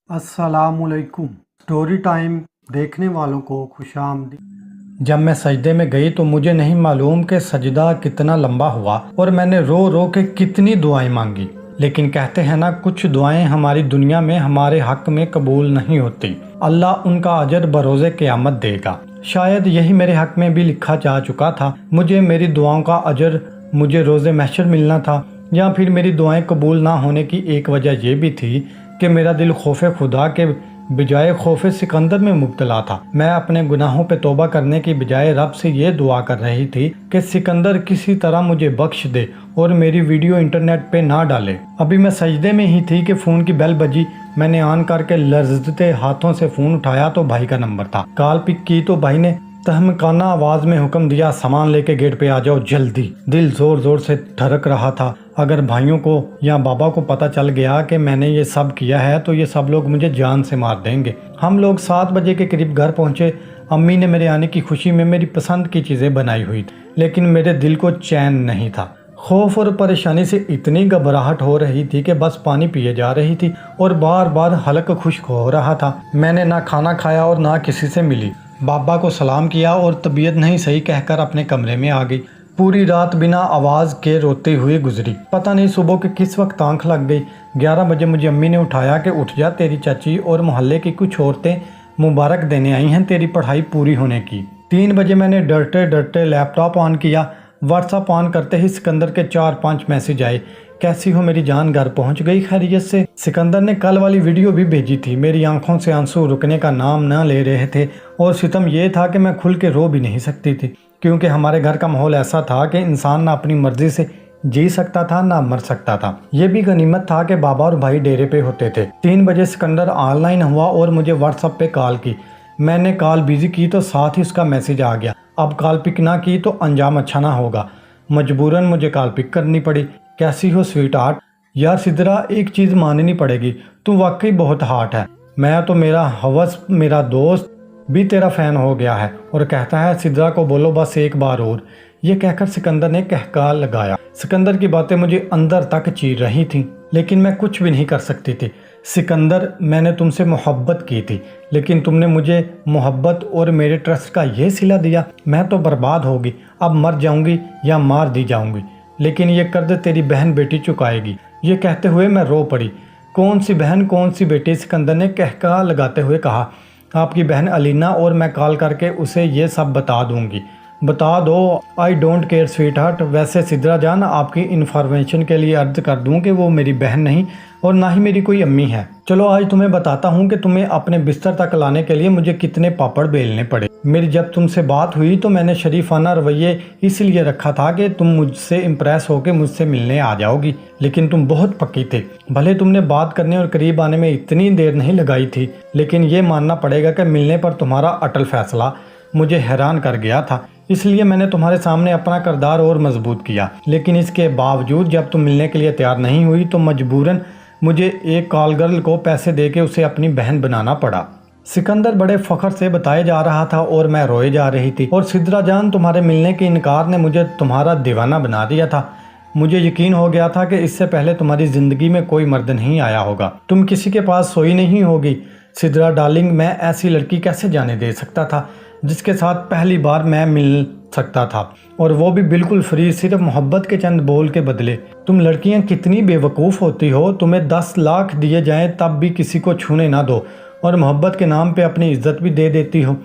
अस्सलाम वालेकुम। Story time देखने वालों को खुशामदीद। जब मैं सजदे में गई तो मुझे नहीं मालूम कि सजदा कितना लंबा हुआ और मैंने रो रो के कितनी दुआएं मांगी। लेकिन कहते हैं ना, कुछ दुआएं हमारी दुनिया में हमारे हक में कबूल नहीं होती। अल्लाह उनका अजर बरोज़े क़यामत देगा। शायद यही मेरे हक में भी लिखा जा चुका था। मुझे मेरी दुआओं का अजर मुझे रोज़े महशर मिलना था, या फिर मेरी दुआएं कबूल ना होने की एक वजह यह भी थी कि मेरा दिल खौफ खुदा के बजाय खौफ सिकंदर में मुब्तला था। मैं अपने गुनाहों पे तौबा करने की बजाय रब से ये दुआ कर रही थी कि सिकंदर किसी तरह मुझे बख्श दे और मेरी वीडियो इंटरनेट पे ना डाले। अभी मैं सजदे में ही थी कि फ़ोन की बेल बजी। मैंने ऑन करके लर्जते हाथों से फ़ोन उठाया तो भाई का नंबर था। कॉल पिक की तो भाई ने तहमकाना आवाज़ में हुक्म दिया, सामान लेके गेट पे आ जाओ जल्दी। दिल ज़ोर ज़ोर से धड़क रहा था। अगर भाइयों को या बाबा को पता चल गया कि मैंने ये सब किया है तो ये सब लोग मुझे जान से मार देंगे। हम लोग 7 बजे के करीब घर पहुँचे। अम्मी ने मेरे आने की खुशी में मेरी पसंद की चीज़ें बनाई हुई थी, लेकिन मेरे दिल को चैन नहीं था। खौफ और परेशानी से इतनी घबराहट हो रही थी कि बस पानी पिए जा रही थी और बार बार हलक खुश्क हो रहा था। मैंने ना खाना खाया और ना किसी से मिली। बाबा को सलाम किया और तबीयत नहीं सही कहकर अपने कमरे में आ गई। पूरी रात बिना आवाज़ के रोते हुए गुजरी। पता नहीं सुबह के किस वक्त आंख लग गई। 11 बजे मुझे अम्मी ने उठाया कि उठ जा, तेरी चाची और मोहल्ले की कुछ औरतें मुबारक देने आई हैं तेरी पढ़ाई पूरी होने की। 3 बजे मैंने डरते डरते लैपटॉप ऑन किया। व्हाट्सएप ऑन करते ही सिकंदर के 4-5 मैसेज आए। कैसी हो मेरी जान, घर पहुंच गई खैरियत से। सिकंदर ने कल वाली वीडियो भी भेजी थी। मेरी आंखों से आंसू रुकने का नाम न ले रहे थे और सितम ये था कि मैं खुल के रो भी नहीं सकती थी, क्योंकि हमारे घर का माहौल ऐसा था कि इंसान ना अपनी मर्जी से जी सकता था ना मर सकता था। ये भी गनीमत था कि बाबा और भाई डेरे पे होते थे। 3 बजे सिकंदर ऑनलाइन हुआ और मुझे व्हाट्सएप पे कॉल की। मैंने कॉल बिजी की तो साथ ही उसका मैसेज आ गया, अब कॉल पिक ना की तो अंजाम अच्छा ना होगा। मजबूरन मुझे कॉल पिक करनी पड़ी। कैसी हो स्वीट हार्ट? यार सिद्रा, एक चीज़ माननी पड़ेगी, तू वाकई बहुत हार्ट है। मैं तो मेरा हवस, मेरा दोस्त भी तेरा फ़ैन हो गया है और कहता है सिद्रा को बोलो बस एक बार और। ये कहकर सिकंदर ने कहका लगाया। सिकंदर की बातें मुझे अंदर तक चीर रही थीं, लेकिन मैं कुछ भी नहीं कर सकती थी। सिकंदर, मैंने तुमसे मोहब्बत की थी, लेकिन तुमने मुझे मोहब्बत और मेरे ट्रस्ट का ये सिला दिया। मैं तो बर्बाद होगी, अब मर जाऊंगी या मार दी जाऊंगी, लेकिन ये कर्ज तेरी बहन बेटी चुकाएगी। ये कहते हुए मैं रो पड़ी। कौन सी बहन, कौन सी बेटी? सिकंदर ने कहका लगाते हुए कहा, आपकी बहन अलीना, और मैं कॉल करके उसे ये सब बता दूंगी। बता दो, I don't care sweet heart. वैसे सिद्रा जान, आपकी इन्फॉर्मेशन के लिए अर्ज कर दूं कि वो मेरी बहन नहीं और ना ही मेरी कोई अम्मी है। चलो आज तुम्हें बताता हूं कि तुम्हें अपने बिस्तर तक लाने के लिए मुझे कितने पापड़ बेलने पड़े। मेरी जब तुमसे बात हुई तो मैंने शरीफाना रवैये इसलिए रखा था कि तुम मुझसे इम्प्रेस होकर मुझसे मिलने आ जाओगी, लेकिन तुम बहुत पक्की थे। भले तुमने बात करने और करीब आने में इतनी देर नहीं लगाई थी, लेकिन ये मानना पड़ेगा कि मिलने पर तुम्हारा अटल फैसला मुझे हैरान कर गया था। इसलिए मैंने तुम्हारे सामने अपना किरदार और मजबूत किया। लेकिन इसके बावजूद जब तुम मिलने के लिए तैयार नहीं हुई तो मजबूरन मुझे एक कॉल गर्ल को पैसे देके उसे अपनी बहन बनाना पड़ा। सिकंदर बड़े फख्र से बताए जा रहा था और मैं रोए जा रही थी। और सिद्रा जान, तुम्हारे मिलने के इनकार ने मुझे तुम्हारा दीवाना बना दिया था। मुझे यकीन हो गया था कि इससे पहले तुम्हारी ज़िंदगी में कोई मर्द नहीं आया होगा, तुम किसी के पास सोई नहीं होगी। सिद्रा डार्लिंग, मैं ऐसी लड़की कैसे जाने दे सकता था जिसके साथ पहली बार मैं मिल सकता था, और वो भी बिल्कुल फ्री, सिर्फ मोहब्बत के चंद बोल के बदले। तुम लड़कियां कितनी बेवकूफ़ होती हो। तुम्हें 10 लाख दिए जाएं तब भी किसी को छूने ना दो, और मोहब्बत के नाम पे अपनी इज्जत भी दे देती हो।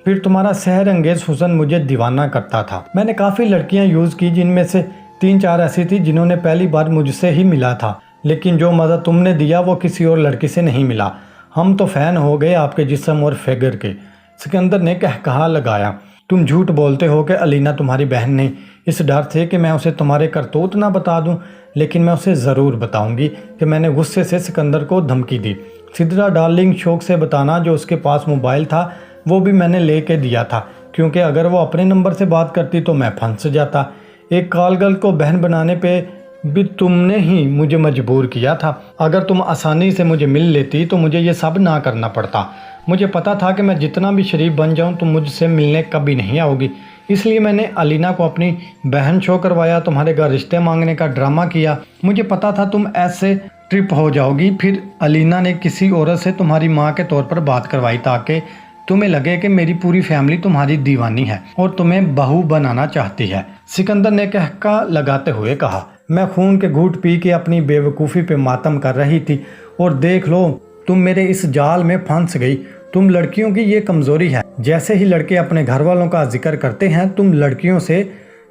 फिर तुम्हारा सहर अंगेज हुस्न मुझे दीवाना करता था। मैंने काफ़ी लड़कियां यूज़ की, जिनमें से 3-4 ऐसी थी जिन्होंने पहली बार मुझसे ही मिला था, लेकिन जो मज़ा तुमने दिया वो किसी और लड़की से नहीं मिला। हम तो फ़ैन हो गए आपके जिस्म और फिगर के। सिकंदर ने कहकहा लगाया। तुम झूठ बोलते हो कि अलीना तुम्हारी बहन नहीं, इस डर से कि मैं उसे तुम्हारे करतूत ना बता दूं, लेकिन मैं उसे ज़रूर बताऊंगी कि मैंने गुस्से से सिकंदर को धमकी दी। सिद्रा डार्लिंग, शौक से बताना, जो उसके पास मोबाइल था वो भी मैंने ले के दिया था, क्योंकि अगर वो अपने नंबर से बात करती तो मैं फंस जाता। एक कॉल गर्ल को बहन बनाने पे भी तुमने ही मुझे मजबूर किया था। अगर तुम आसानी से मुझे मिल लेती तो मुझे ये सब ना करना पड़ता। मुझे पता था कि मैं जितना भी शरीफ बन जाऊं तुम मुझसे मिलने कभी नहीं आओगी, इसलिए मैंने अलीना को अपनी बहन शो करवाया, तुम्हारे घर रिश्ते मांगने का ड्रामा किया। मुझे पता था तुम ऐसे ट्रिप हो जाओगी। फिर अलीना ने किसी औरत से तुम्हारी माँ के तौर पर बात करवाई ताकि तुम्हें लगे कि मेरी पूरी फैमिली तुम्हारी दीवानी है और तुम्हें बहू बनाना चाहती है। सिकंदर ने कहका लगाते हुए कहा, मैं खून के घूंट पी के अपनी बेवकूफ़ी पे मातम कर रही थी और देख लो तुम मेरे इस जाल में फंस गई। तुम लड़कियों की ये कमज़ोरी है, जैसे ही लड़के अपने घर वालों का जिक्र करते हैं तुम लड़कियों से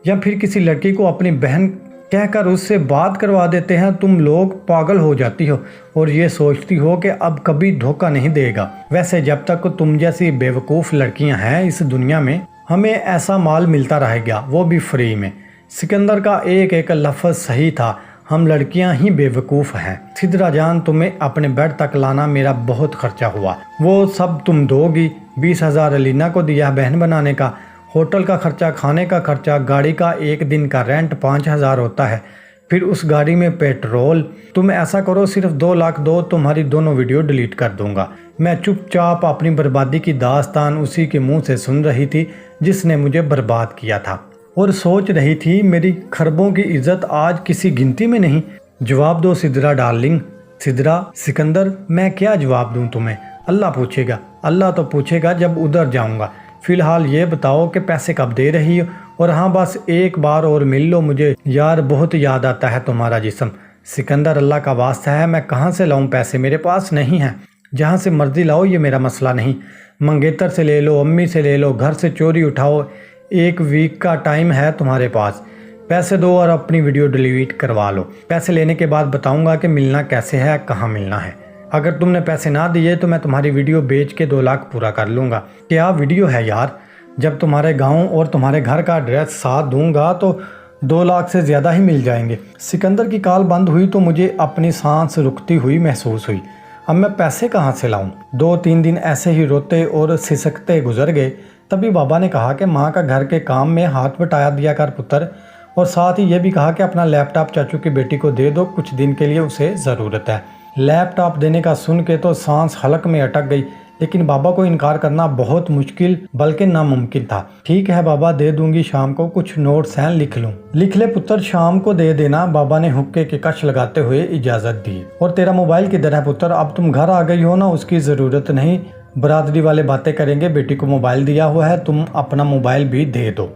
या फिर किसी लड़की को अपनी बहन कहकर उससे बात करवा देते हैं। तुम लोग पागल हो जाती हो और ये सोचती हो कि अब कभी धोखा नहीं देगा। वैसे जब तक तुम जैसी बेवकूफ़ लड़कियां हैं इस दुनिया में, हमें ऐसा माल मिलता रहेगा, वो भी फ्री में। सिकंदर का एक एक लफ्ज़ सही था, हम लड़कियां ही बेवकूफ़ हैं। सिद्रा जान, तुम्हें अपने बेड तक लाना मेरा बहुत खर्चा हुआ, वो सब तुम दोगी। 20,000 अलीना को दिया बहन बनाने का, होटल का खर्चा, खाने का खर्चा, गाड़ी का एक दिन का रेंट 5,000 होता है, फिर उस गाड़ी में पेट्रोल। तुम ऐसा करो सिर्फ 2 लाख दो, तुम्हारी दोनों वीडियो डिलीट कर दूंगा। मैं चुपचाप अपनी बर्बादी की दास्तान उसी के मुंह से सुन रही थी जिसने मुझे बर्बाद किया था और सोच रही थी मेरी खरबों की इज्जत आज किसी गिनती में नहीं। जवाब दो सिद्रा डार्लिंग। सिद्रा, सिकंदर, मैं क्या जवाब दूं तुम्हें? अल्लाह पूछेगा। अल्लाह तो पूछेगा जब उधर जाऊंगा। फिलहाल ये बताओ कि पैसे कब दे रही हो? और हाँ, बस एक बार और मिल लो मुझे यार, बहुत याद आता है तुम्हारा जिस्म। सिकंदर, अल्लाह का वास्ता है, मैं कहाँ से लाऊं पैसे? मेरे पास नहीं है। जहाँ से मर्जी लाओ, ये मेरा मसला नहीं। मंगेतर से ले लो, अम्मी से ले लो, घर से चोरी उठाओ, 1 वीक का टाइम है तुम्हारे पास। पैसे दो और अपनी वीडियो डिलीट करवा लो। पैसे लेने के बाद बताऊंगा कि मिलना कैसे है, कहाँ मिलना है। अगर तुमने पैसे ना दिए तो मैं तुम्हारी वीडियो बेच के 2 लाख पूरा कर लूँगा। क्या वीडियो है यार? जब तुम्हारे गांव और तुम्हारे घर का एड्रेस साथ दूंगा तो 2 लाख से ज़्यादा ही मिल जाएंगे। सिकंदर की कॉल बंद हुई तो मुझे अपनी सांस रुकती हुई महसूस हुई। अब मैं पैसे कहाँ से लाऊं? 2-3 दिन ऐसे ही रोते और सिसकते गुजर गए। तभी बाबा ने कहा कि माँ का घर के काम में हाथ बटाया दिया कर पुत्र, और साथ ही ये भी कहा कि अपना लैपटॉप चाचू की बेटी को दे दो, कुछ दिन के लिए उसे ज़रूरत है। लैपटॉप देने का सुन के तो सांस हलक में अटक गई, लेकिन बाबा को इनकार करना बहुत मुश्किल बल्कि नामुमकिन था। ठीक है बाबा, दे दूंगी, शाम को कुछ नोट्स हैं लिख लूँ। लिख ले पुत्र, शाम को दे देना। बाबा ने हुक्के के कश लगाते हुए इजाज़त दी। और तेरा मोबाइल किधर है पुत्र? अब तुम घर आ गई हो ना, उसकी ज़रूरत नहीं, बरादरी वाले बातें करेंगे। बेटी को मोबाइल दिया हुआ है, तुम अपना मोबाइल भी दे दो।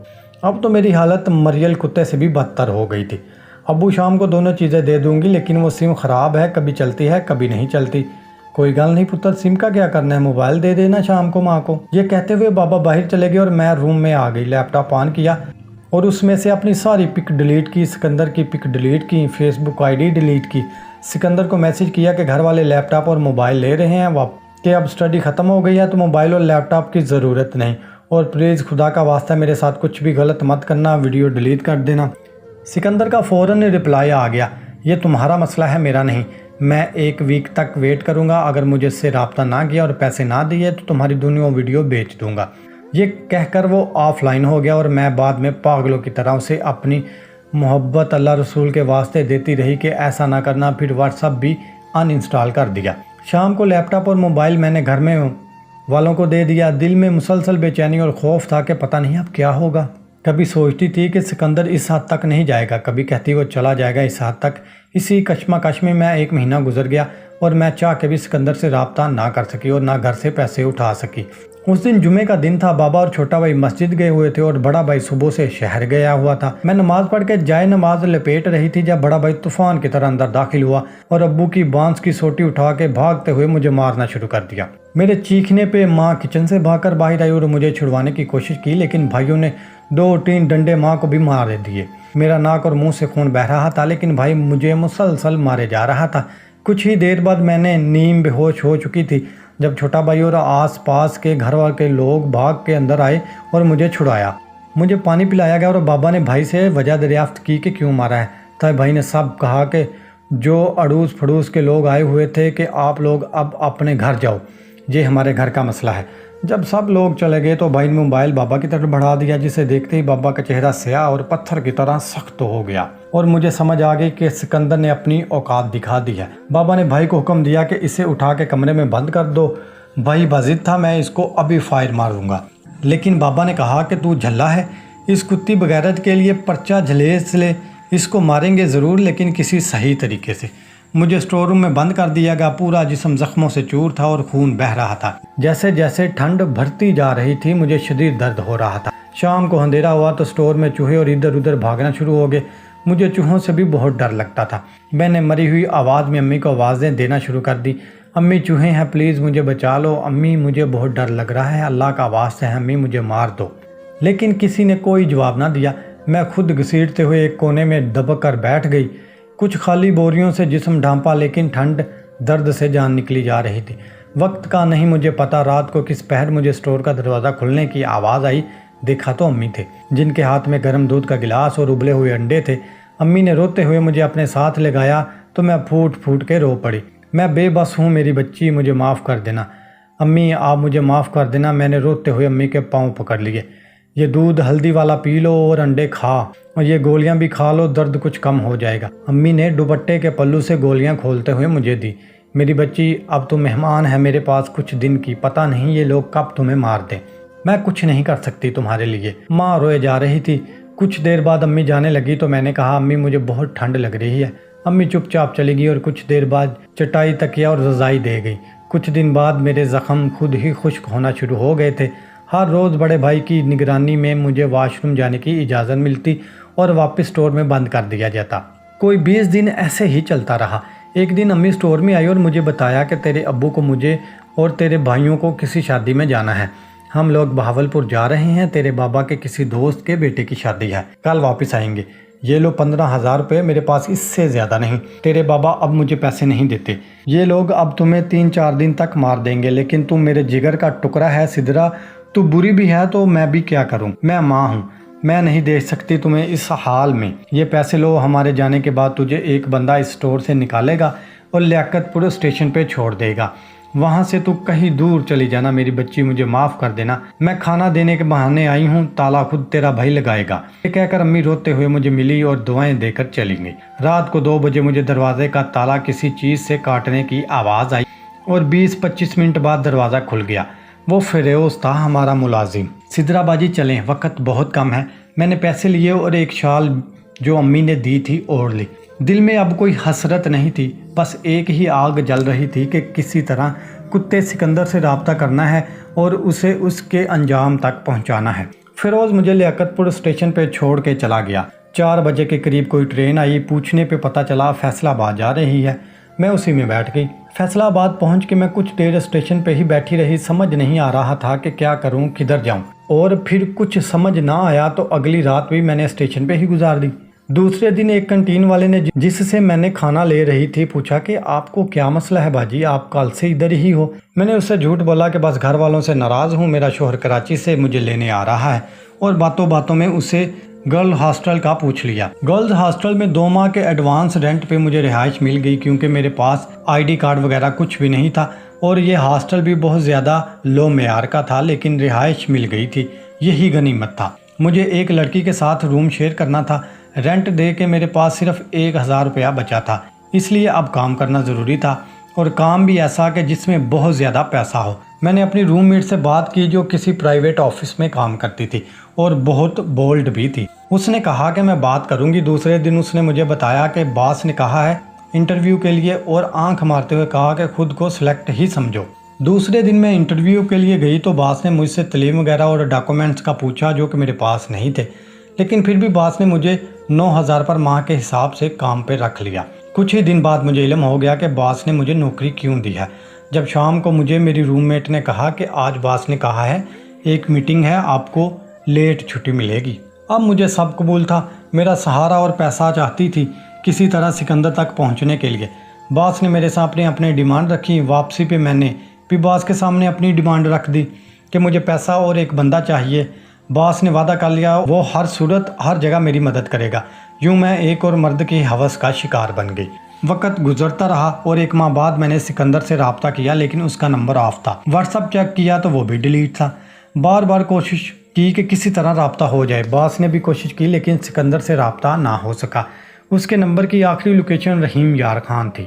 अब तो मेरी हालत मरियल कुत्ते से भी बदतर हो गई थी। अब्बू शाम को दोनों चीज़ें दे दूंगी, लेकिन वो सिम ख़राब है, कभी चलती है कभी नहीं चलती। कोई गल नहीं पुत्र, सिम का क्या करना है, मोबाइल दे देना शाम को माँ को। ये कहते हुए बाबा बाहर चले गए और मैं रूम में आ गई। लैपटॉप ऑन किया और उसमें से अपनी सारी पिक डिलीट की, सिकंदर की पिक डिलीट की, फेसबुक आईडी डिलीट की। सिकंदर को मैसेज किया कि घर वाले लैपटॉप और मोबाइल ले रहे हैं, कि अब स्टडी ख़त्म हो गई है तो मोबाइल और लैपटॉप की ज़रूरत नहीं, और प्लीज़ खुदा का वास्ता मेरे साथ कुछ भी गलत मत करना, वीडियो डिलीट कर देना। सिकंदर का फ़ौरन रिप्लाई आ गया, ये तुम्हारा मसला है, मेरा नहीं। मैं 1 वीक तक वेट करूंगा, अगर मुझे इससे रब्ता ना किया और पैसे ना दिए तो तुम्हारी दोनों वीडियो बेच दूंगा। ये कहकर वो ऑफलाइन हो गया और मैं बाद में पागलों की तरह उसे अपनी मोहब्बत अल्लाह रसूल के वास्ते देती रही कि ऐसा ना करना। फिर व्हाट्सअप भी अनइंस्टॉल कर दिया। शाम को लैपटॉप और मोबाइल मैंने घर में वालों को दे दिया। दिल में मुसलसल बेचैनी और खौफ था कि पता नहीं अब क्या होगा। कभी सोचती थी कि सिकंदर इस हद तक नहीं जाएगा, कभी कहती वो चला जाएगा इस हद तक। इसी कश्मकश में मैं 1 महीना गुजर गया और मैं चाह के भी सिकंदर से रब्ता ना कर सकी और ना घर से पैसे उठा सकी। उस दिन जुमे का दिन था। बाबा और छोटा भाई मस्जिद गए हुए थे और बड़ा भाई सुबह से शहर गया हुआ था। मैं नमाज पढ़ के जाए नमाज लपेट रही थी जब बड़ा भाई तूफान की तरह अंदर दाखिल हुआ और अब्बू की बांस की सोटी उठा के भागते हुए मुझे मारना शुरू कर दिया। मेरे चीखने पे माँ किचन से भागकर बाहर आई और मुझे छुड़वाने की कोशिश की, लेकिन भाइयों ने 2-3 डंडे माँ को भी मार दिए। मेरा नाक और मुंह से खून बह रहा था, लेकिन भाई मुझे मुसलसल मारे जा रहा था। कुछ ही देर बाद मैंने नींद बेहोश हो चुकी थी जब छोटा भाई और आस पास के घर वाले के लोग भाग के अंदर आए और मुझे छुड़ाया। मुझे पानी पिलाया गया और बाबा ने भाई से वजह दरियाफ्त की कि क्यों मारा है। तब भाई ने सब कहा कि जो अड़ूस फड़ूस के लोग आए हुए थे कि आप लोग अब अपने घर जाओ, ये हमारे घर का मसला है। जब सब लोग चले गए तो भाई ने मोबाइल बाबा की तरफ बढ़ा दिया, जिसे देखते ही बाबा का चेहरा स्याह और पत्थर की तरह सख्त हो गया और मुझे समझ आ गई कि सिकंदर ने अपनी औकात दिखा दी है। बाबा ने भाई को हुक्म दिया कि इसे उठा के कमरे में बंद कर दो। भाई बाजिद था, मैं इसको अभी फायर मार दूंगा, लेकिन बाबा ने कहा कि तू झल्ला है, इस कुत्ती बगैरत के लिए पर्चा झलेस ले, इसको मारेंगे ज़रूर लेकिन किसी सही तरीके से। مجھے اسٹور روم میں بند کر دیا گیا، پورا جسم زخموں سے چور تھا اور خون بہہ رہا تھا۔ جیسے جیسے ٹھنڈ بڑھتی جا رہی تھی مجھے شدید درد ہو رہا تھا۔ شام کو اندھیرا ہوا تو اسٹور میں چوہے اور ادھر ادھر بھاگنا شروع ہو گئے۔ مجھے چوہوں سے بھی بہت ڈر لگتا تھا۔ میں نے مری ہوئی آواز میں امی کو آوازیں دینا شروع کر دی، امی چوہے ہیں، پلیز مجھے بچا لو، امی مجھے بہت ڈر لگ رہا ہے، اللہ کا واسطہ ہے امی مجھے مار دو۔ لیکن کسی نے کوئی جواب نہ دیا۔ میں خود گھسیٹتے ہوئے ایک کونے میں دبک کر بیٹھ گئی۔ کچھ خالی بوریوں سے جسم ڈھانپا، لیکن ٹھنڈ درد سے جان نکلی جا رہی تھی۔ وقت کا نہیں مجھے پتا، رات کو کس پہر مجھے اسٹور کا دروازہ کھلنے کی آواز آئی۔ دیکھا تو امی تھے، جن کے ہاتھ میں گرم دودھ کا گلاس اور ابلے ہوئے انڈے تھے۔ امی نے روتے ہوئے مجھے اپنے ساتھ لگایا تو میں پھوٹ پھوٹ کے رو پڑی۔ میں بے بس ہوں میری بچی، مجھے معاف کر دینا امی، آپ مجھے معاف کر دینا۔ میں نے روتے ہوئے امی کے پاؤں پکڑ لیے۔ یہ دودھ ہلدی والا پی لو اور انڈے کھا، اور یہ گولیاں بھی کھا لو، درد کچھ کم ہو جائے گا۔ امی نے دوپٹے کے پلو سے گولیاں کھولتے ہوئے مجھے دی۔ میری بچی، اب تم مہمان ہے میرے پاس کچھ دن کی، پتہ نہیں یہ لوگ کب تمہیں مار دیں، میں کچھ نہیں کر سکتی تمہارے لیے۔ ماں روئے جا رہی تھی۔ کچھ دیر بعد امی جانے لگی تو میں نے کہا، امی مجھے بہت ٹھنڈ لگ رہی ہے۔ امی چپ چاپ چلی گئی اور کچھ دیر بعد چٹائی تکیا اور رضائی دے گئی۔ کچھ دن بعد میرے زخم خود ہی خشک ہونا شروع ہو گئے تھے۔ ہر روز بڑے بھائی کی نگرانی میں مجھے واش روم جانے کی اجازت ملتی اور واپس اسٹور میں بند کر دیا جاتا۔ کوئی 20 دن ایسے ہی چلتا رہا۔ ایک دن امی اسٹور میں آئی اور مجھے بتایا کہ تیرے ابو کو، مجھے اور تیرے بھائیوں کو کسی شادی میں جانا ہے، ہم لوگ بہاولپور جا رہے ہیں، تیرے بابا کے کسی دوست کے بیٹے کی شادی ہے، کل واپس آئیں گے، یہ لو 15,000 روپے، میرے پاس اس سے زیادہ نہیں، تیرے بابا اب مجھے پیسے نہیں دیتے، یہ لوگ اب تمہیں 3-4 دن تک مار دیں گے، لیکن تم میرے جگر کا ٹکڑا ہے سدرا، تو بری بھی ہے تو میں بھی کیا کروں، میں ماں ہوں، میں نہیں دیکھ سکتی تمہیں اس حال میں، یہ پیسے لو، ہمارے جانے کے بعد تجھے ایک بندہ اس اسٹور سے نکالے گا اور لیاقت پور اسٹیشن پہ چھوڑ دے گا، وہاں سے تو کہیں دور چلی جانا، میری بچی مجھے معاف کر دینا، میں کھانا دینے کے بہانے آئی ہوں، تالا خود تیرا بھائی لگائے گا، یہ کہہ کر امی روتے ہوئے مجھے ملی اور دعائیں دے کر چلی گئی۔ رات کو 2 بجے مجھے دروازے کا تالا کسی چیز سے کاٹنے کی آواز آئی اور 20-25 منٹ بعد دروازہ کھل گیا۔ وہ فیروز تھا، ہمارا ملازم۔ سدرا باجی چلیں، وقت بہت کم ہے۔ میں نے پیسے لیے اور ایک شال جو امی نے دی تھی اوڑھ لی۔ دل میں اب کوئی حسرت نہیں تھی، بس ایک ہی آگ جل رہی تھی کہ کسی طرح کتے سکندر سے رابطہ کرنا ہے اور اسے اس کے انجام تک پہنچانا ہے۔ فیروز مجھے لیاقت پور اسٹیشن پہ چھوڑ کے چلا گیا۔ 4 بجے کے قریب کوئی ٹرین آئی، پوچھنے پہ پتہ چلا فیصل آباد جا رہی ہے۔ میں اسی میں بیٹھ گئی۔ فیصل آباد پہنچ کے میں کچھ دیر اسٹیشن پہ ہی بیٹھی رہی، سمجھ نہیں آ رہا تھا کہ کیا کروں، کدھر جاؤں، اور پھر کچھ سمجھ نہ آیا تو اگلی رات بھی میں نے اسٹیشن پہ ہی گزار دی۔ دوسرے دن ایک کنٹین والے نے جس سے میں نے کھانا لے رہی تھی پوچھا کہ آپ کو کیا مسئلہ ہے باجی، آپ کل سے ادھر ہی ہو؟ میں نے اس سے جھوٹ بولا کہ بس گھر والوں سے ناراض ہوں، میرا شوہر کراچی سے مجھے لینے آ رہا ہے، اور باتوں باتوں میں اسے گرل ہاسٹل کا پوچھ لیا۔ گرلز ہاسٹل میں 2 ماہ کے ایڈوانس رینٹ پہ مجھے رہائش مل گئی، کیونکہ میرے پاس ID کارڈ وغیرہ کچھ بھی نہیں تھا، اور یہ ہاسٹل بھی بہت زیادہ لو معیار کا تھا، لیکن رہائش مل گئی تھی، یہی غنیمت تھا۔ مجھے ایک لڑکی کے ساتھ روم شیئر کرنا تھا، رینٹ دے کے میرے پاس صرف 1000 روپیہ بچا تھا، اس لیے اب کام کرنا ضروری تھا، اور کام بھی ایسا کہ جس میں بہت زیادہ پیسہ ہو۔ میں نے اپنی روم میٹ سے بات کی جو کسی پرائیویٹ آفس میں کام کرتی تھی اور بہت بولڈ بھی تھی۔ اس نے کہا کہ میں بات کروں گی۔ دوسرے دن اس نے مجھے بتایا کہ باس نے کہا ہے انٹرویو کے لیے، اور آنکھ مارتے ہوئے کہا کہ خود کو سلیکٹ ہی سمجھو۔ دوسرے دن میں انٹرویو کے لیے گئی تو باس نے مجھ سے تعلیم وغیرہ اور ڈاکومنٹس کا پوچھا جو کہ میرے پاس نہیں تھے، لیکن پھر بھی باس نے مجھے 9000 پر ماہ کے حساب سے کام پہ رکھ لیا۔ کچھ ہی دن بعد مجھے علم ہو گیا کہ باس نے مجھے نوکری کیوں دی ہے۔ جب شام کو مجھے میری روم میٹ نے کہا کہ آج باس نے کہا ہے ایک میٹنگ ہے، آپ کو لیٹ چھٹی ملے گی۔ اب مجھے سب قبول تھا، میرا سہارا اور پیسہ چاہتی تھی کسی طرح سکندر تک پہنچنے کے لیے۔ باس نے میرے سامنے اپنی ڈیمانڈ رکھی، واپسی پہ میں نے بھی باس کے سامنے اپنی ڈیمانڈ رکھ دی کہ مجھے پیسہ اور ایک بندہ چاہیے۔ باس نے وعدہ کر لیا وہ ہر صورت ہر جگہ میری مدد کرے گا۔ یوں میں ایک اور مرد کی ہوس کا شکار بن گئی۔ وقت گزرتا رہا اور 1 ماہ بعد میں نے سکندر سے رابطہ کیا، لیکن اس کا نمبر آف تھا۔ واٹس ایپ چیک کیا تو وہ بھی ڈیلیٹ تھا۔ بار بار کوشش کی کہ کسی طرح رابطہ ہو جائے، باس نے بھی کوشش کی لیکن سکندر سے رابطہ نہ ہو سکا۔ اس کے نمبر کی آخری لوکیشن رحیم یار خان تھی۔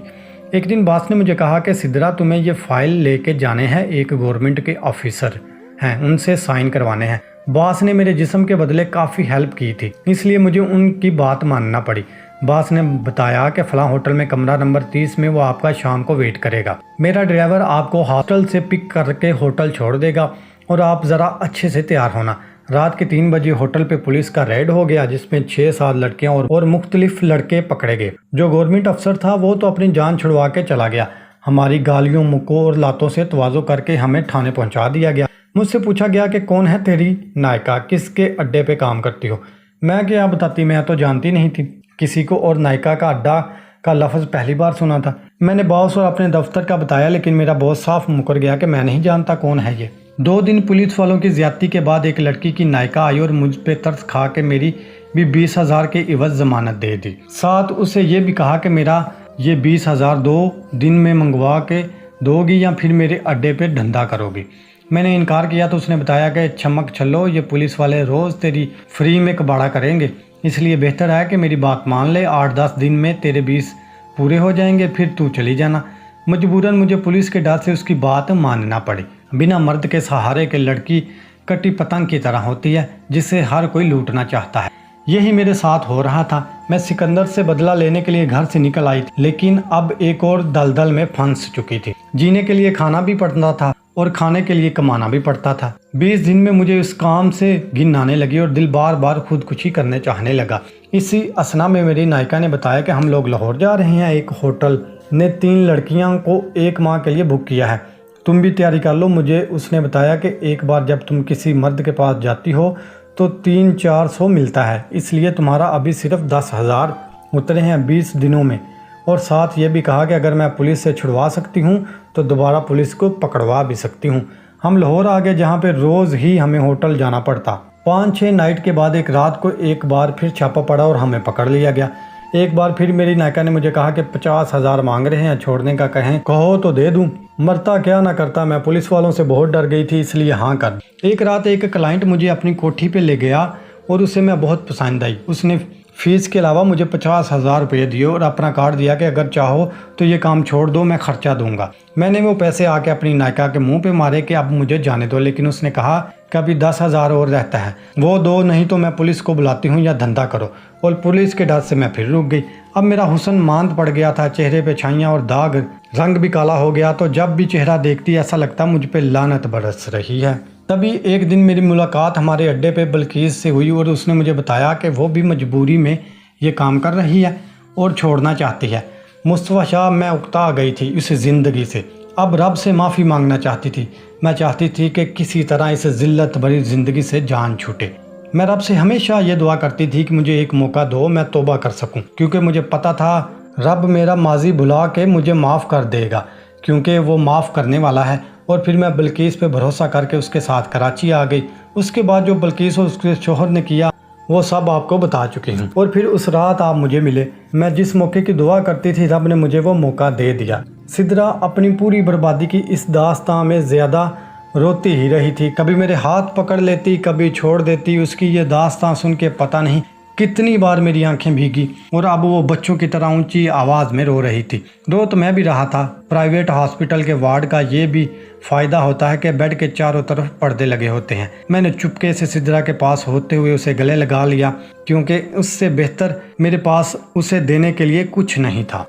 ایک دن باس نے مجھے کہا کہ سدرا تمہیں یہ فائل لے کے جانے ہیں، ایک گورنمنٹ کے آفیسر ہیں، ان سے سائن کروانے ہیں۔ باس نے میرے جسم کے بدلے کافی ہیلپ کی تھی، اس لیے مجھے ان کی بات ماننا پڑی۔ باس نے بتایا کہ فلاں ہوٹل میں کمرہ نمبر 30 میں وہ آپ کا شام کو ویٹ کرے گا۔ میرا ڈرائیور آپ کو ہاسٹل سے پک کر کے ہوٹل چھوڑ دے گا اور آپ ذرا اچھے سے تیار ہونا۔ رات کے 3 بجے ہوٹل پہ پولیس کا ریڈ ہو گیا، جس میں 6-7 لڑکیاں اور مختلف لڑکے پکڑے گئے۔ جو گورنمنٹ افسر تھا وہ تو اپنی جان چھڑوا کے چلا گیا۔ ہماری گالیوں، مکوں اور لاتوں سے تواضع کر کے ہمیں تھانے پہنچا دیا گیا۔ مجھ سے پوچھا گیا کہ کون ہے تیری نائکا، کس کے اڈے پہ کام کرتی ہو؟ میں کیا بتاتی، میں تو جانتی نہیں تھی کسی کو، اور نائکا کا اڈا کا لفظ پہلی بار سنا تھا۔ میں نے باس اور اپنے دفتر کا بتایا، لیکن میرا باس صاف مکر گیا کہ میں نہیں جانتا کون ہے یہ۔ 2 دن پولیس والوں کی زیادتی کے بعد ایک لڑکی کی نائکا آئی اور مجھ پہ ترس کھا کے میری بھی 20,000 کے عوض ضمانت دے دی۔ ساتھ اسے یہ بھی کہا کہ میرا یہ 20,000 2 دن میں منگوا کے دو گی یا پھر میرے اڈے پہ دھندا کرو گی۔ میں نے انکار کیا تو اس نے بتایا کہ چھمک چھلو، یہ پولیس والے روز تیری فری میں کباڑا کریں گے، اس لیے بہتر ہے کہ میری بات مان لے، 8-10 دن میں تیرے 20 پورے ہو جائیں گے، پھر تو چلی جانا۔ مجبوراً مجھے پولیس کے ڈر سے اس کی بات ماننا پڑی۔ بنا مرد کے سہارے کے لڑکی کٹی پتنگ کی طرح ہوتی ہے جسے ہر کوئی لوٹنا چاہتا ہے۔ یہی میرے ساتھ ہو رہا تھا۔ میں سکندر سے بدلہ لینے کے لیے گھر سے نکل آئی تھی، لیکن اب ایک اور دلدل میں پھنس چکی تھی۔ جینے کے لیے کھانا بھی پڑتا تھا اور کھانے کے لیے کمانا بھی پڑتا تھا۔ 20 دن میں مجھے اس کام سے گھن آنے لگی اور دل بار بار خودکشی کرنے چاہنے لگا۔ اسی اثنا میں میری نائکا نے بتایا کہ ہم لوگ لاہور جا رہے ہیں، ایک ہوٹل نے 3 لڑکیاں کو 1 ماہ کے لیے بک کیا ہے، تم بھی تیاری کر لو۔ مجھے اس نے بتایا کہ ایک بار جب تم کسی مرد کے پاس جاتی ہو تو 300-400 ملتا ہے، اس لیے تمہارا ابھی صرف 10,000 اترے ہیں 20 دنوں میں، اور ساتھ یہ بھی کہا کہ اگر میں پولیس سے چھڑوا سکتی ہوں تو دوبارہ پولیس کو پکڑوا بھی سکتی ہوں۔ ہم لاہور آ گئے، جہاں پہ روز ہی ہمیں ہوٹل جانا پڑتا۔ 5-6 نائٹ کے بعد ایک رات کو ایک بار پھر چھاپا پڑا اور ہمیں پکڑ لیا گیا۔ ایک بار پھر میری نائکا نے مجھے کہا کہ 50,000 مانگ رہے ہیں، چھوڑنے کا کہو تو دے دوں۔ مرتا کیا نہ کرتا، میں پولیس والوں سے بہت ڈر گئی تھی، اس لیے ہاں کر۔ ایک رات ایک کلائنٹ مجھے اپنی کوٹھی پہ لے گیا اور اسے میں بہت پسند آئی۔ اس نے فیس کے علاوہ مجھے 50,000 روپے دیے اور اپنا کارڈ دیا کہ اگر چاہو تو یہ کام چھوڑ دو، میں خرچہ دوں گا۔ میں نے وہ پیسے آ کے اپنی نائکا کے منہ پہ مارے کہ اب مجھے جانے دو، لیکن اس نے کہا کہ ابھی 10,000 اور رہتا ہے، وہ دو، نہیں تو میں پولیس کو بلاتی ہوں یا دھندا کرو۔ اور پولیس کے ڈر سے میں پھر رک گئی۔ اب میرا حسن ماند پڑ گیا تھا، چہرے پہ چھائیاں اور داغ، رنگ بھی کالا ہو گیا، تو جب بھی چہرہ دیکھتی ایسا لگتا مجھ پہ لعنت برس رہی ہے۔ تبھی ایک دن میری ملاقات ہمارے اڈے پہ بلقیس سے ہوئی اور اس نے مجھے بتایا کہ وہ بھی مجبوری میں یہ کام کر رہی ہے اور چھوڑنا چاہتی ہے۔ مصطفیٰ شاہ، میں اکتا گئی تھی اس زندگی سے، اب رب سے معافی مانگنا چاہتی تھی۔ میں چاہتی تھی کہ کسی طرح اس ذلت بھری زندگی سے جان چھوٹے۔ میں رب سے ہمیشہ یہ دعا کرتی تھی کہ مجھے ایک موقع دو، میں توبہ کر سکوں، کیونکہ مجھے پتا تھا رب میرا ماضی بھلا کے مجھے معاف کر دے گا، کیونکہ وہ معاف کرنے والا ہے۔ اور پھر میں بلقیس پہ بھروسہ کر کے اس کے ساتھ کراچی آ گئی۔ اس کے بعد جو بلقیس اور اس کے شوہر نے کیا وہ سب آپ کو بتا چکی ہوں۔ اور پھر اس رات آپ مجھے ملے، میں جس موقع کی دعا کرتی تھی رب نے مجھے وہ موقع دے دیا۔ سدرا اپنی پوری بربادی کی اس داستان میں زیادہ روتی ہی رہی تھی، کبھی میرے ہاتھ پکڑ لیتی، کبھی چھوڑ دیتی۔ اس کی یہ داستان سن کے پتہ نہیں کتنی بار میری آنکھیں بھیگی، اور اب وہ بچوں کی طرح اونچی آواز میں رو رہی تھی۔ رو تو میں بھی رہا تھا۔ پرائیویٹ ہاسپٹل کے وارڈ کا یہ بھی فائدہ ہوتا ہے کہ بیڈ کے چاروں طرف پردے لگے ہوتے ہیں۔ میں نے چپکے سے سدرا کے پاس ہوتے ہوئے اسے گلے لگا لیا، کیونکہ اس سے بہتر میرے پاس اسے دینے کے لیے کچھ نہیں تھا۔